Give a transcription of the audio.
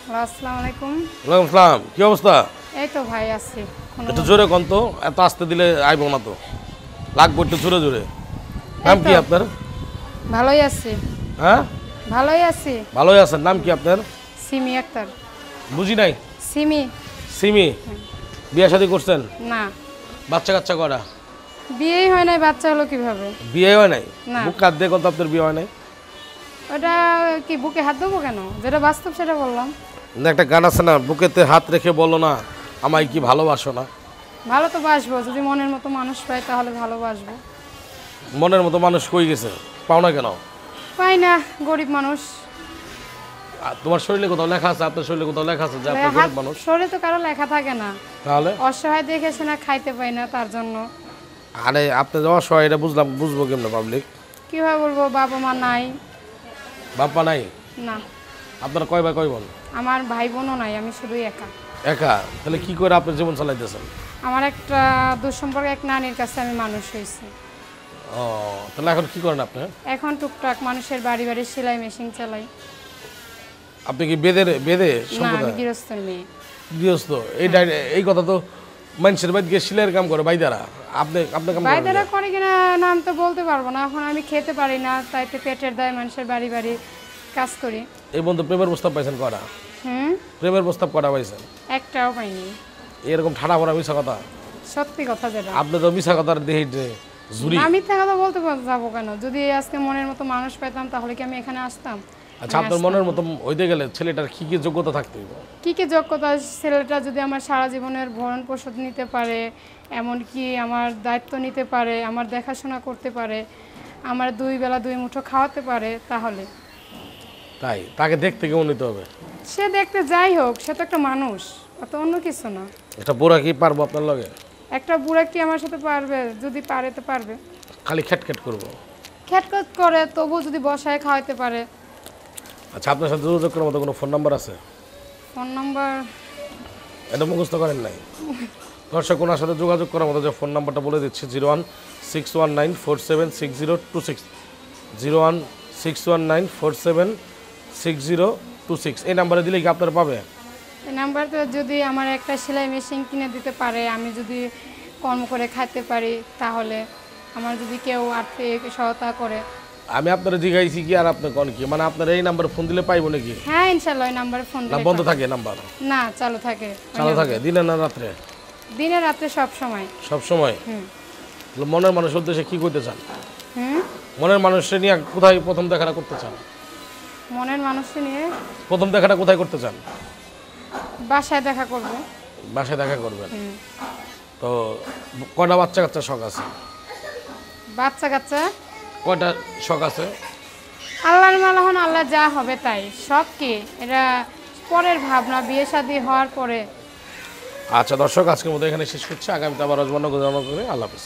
আসসালামু আলাইকুম। ওয়ালাইকুম আসসালাম। কি অবস্থা? এই তো ভাই আছি। একটু জোরে কোন তো, এত আস্তে দিলে আইব না তো, লাগবো একটু জোরে জোরে। নাম কি আপনার? ভালোই আছি। হ্যাঁ, ভালোই আছি। ভালোই আছেন। নাম কি আপনার? সিমি আক্তার। বুঝি নাই। সিমি। সিমি। বিয়ে শাদী করছেন? না, বাচ্চা কাচ্চা করা? বিয়েই হয় নাই, বাচ্চা হলো কিভাবে? বিয়ে হয় নাই? না। বুক কাঁদ দিয়ে তো আপনার বিয়ে হয় নাই? ওটা কি বুকে হাত দেবো কেন? যেটা বাস্তব সেটা বললাম। না, একটা গান আছে না, বুকেতে হাত রেখে বলো না আমায় কি ভালোবাসো না। ভালো তো বাসবো, যদি মনের মতো মানুষ পাই তাহলে ভালোবাসবো। মনের মতো মানুষ কই গেছে, পাও না কেন? পাই না, গরিব মানুষ। আর তোমার শরীরে কোথাও লেখা আছে, আপনার শরীরে কোথাও লেখা আছে যে আপনি গরিব মানুষ? শরীরে তো কারো লেখা থাকে না। তাহলে অসহায় দেখে সে না খাইতে পাই না, তার জন্য। আরে আপনি যাওয়ার সময় এটা বুঝবো কেমন পাবলিক? কিভাবে বলবো? বাবা মা নাই। বাপ্পা নাই? না। আপনার কয় ভাই কয় বোন? আমার ভাই বোনও নাই, আমি শুধুই একা। একা? তাহলে কি করে আপনি জীবন চালাইতেছেন? আমার একটা দুঃসম্পর্ক এক নানির কাছে আমি মানুষ হয়েছি। ও, তাহলে এখন কি করেন আপনি? এখন টুকটাক মানুষের বাড়ি বাড়ি সেলাই মেশিন চালাই। আপনি কি বেদে না, আমি সম্প্রদায় গৃহস্থর মেয়ে। গৃহস্থ? এই কথা তো মানুষের বাড়ি গিয়ে সিলাইয়ের কাম করে বাইদারা, আপনি কাম করেন বাইদারা না? করে কিনা নাম তো বলতে পারবো না, এখন আমি খেতে পারি না, তাইতে পেটের দায় মানুষের বাড়ি বাড়ি কাজ করি। এই বন্ধু প্রেমের প্রস্তাব পাইছেন করা? প্রেমের প্রস্তাব করা পাইছেন? একটাও পাইনি। এরকম ঠাড়া ভরা মিশা কথা? সত্যি কথা যেটা। আপনি তো মিশা কথার দেহি ঝুরি। আমি মিথ্যা কথা বলতে যাবো কেন? যদি আজকে মনের মতো মানুষ পেতাম তাহলে কি আমি এখানে আসতাম? আচ্ছা, আপনার মনের মতো হইতে গেলে ছেলেটার কি কি যোগ্যতা থাকতে হবে? কি কি যোগ্যতা? ছেলেটা যদি আমার সারা জীবনের ভরণ পোষণ নিতে পারে, এমনকি আমার দায়িত্ব নিতে পারে, আমার দেখাশোনা করতে পারে, আমার 2 বেলা 2 মুঠো খাওয়াতে পারে, তাহলে। তাই তাকে দেখতে কেমন নিতে হবে? সে দেখতে যাই হোক, সে তো একটা মানুষ, অত অন্য কিছু না। এটা বুড়া কি পারবো আপনার লগে? একটা বুড়া কি আমার সাথে পারবে? যদি পারে তো পারবে। খালি খ্যাটখ্যাট করবো? খ্যাটখ্যাট করে তবু যদি বসায় খাওয়াতে পারে। আচ্ছা, আপনার সাথে যোগাযোগ করার মতো কোনো ফোন নাম্বার আছে? Phone number? এটা মুখস্থ করেন নাই? দর্শক ওনার সাথে যোগাযোগ করার মতো যে ফোন নাম্বারটা বলে দিচ্ছি, 01619476026, 01619476026। এই নাম্বারে দিলে কি আপনারা পাবে? এই নাম্বারটা যদি আমার একটা সেলাই মেশিন কিনে দিতে পারে, আমি যদি কর্ম করে খাইতে পারি, তাহলে আমার যদি কেউ আর্থিক সহায়তা করে। আমি আপনারা জিজ্ঞাসি কি আর আপনি কোন কি, মানে আপনার এই নাম্বারে ফোন দিলে পাইবো নাকি? হ্যাঁ, ইনশাআল্লাহ এই নাম্বারে ফোন না দিলে বন্ধ পাবে। থাকে নাম্বার? না, চালু থাকে। চালু থাকে দিনে না রাত্রে? দিনে রাতে সব সময়। সব সময়? মনের মানুষের উদ্দেশ্যে কি করতে চান? মনের মানুষের নিয়ে কোথায় প্রথম দেখাটা করতে চান? মনের মানুষকে নিয়ে প্রথম দেখাটা কোথায় করতে চান? বাসায় দেখা করব। বাসায় দেখা করবেন? তো কয়টা বাচ্চা কাচ্চা শখ আছে? বাচ্চা কাচ্চা কয়টা শখ আছে? আল্লাহর মালা, হন আল্লাহ যা হবে তাই। সব কি এটা পরের ভাবনা, বিয়ে শাদী হওয়ার পরে। আচ্ছা দর্শক, আজকের মতো এখানে শেষ করছি। আগামীতে আবার রজমান্য করে আল্লাহ হাফেজ।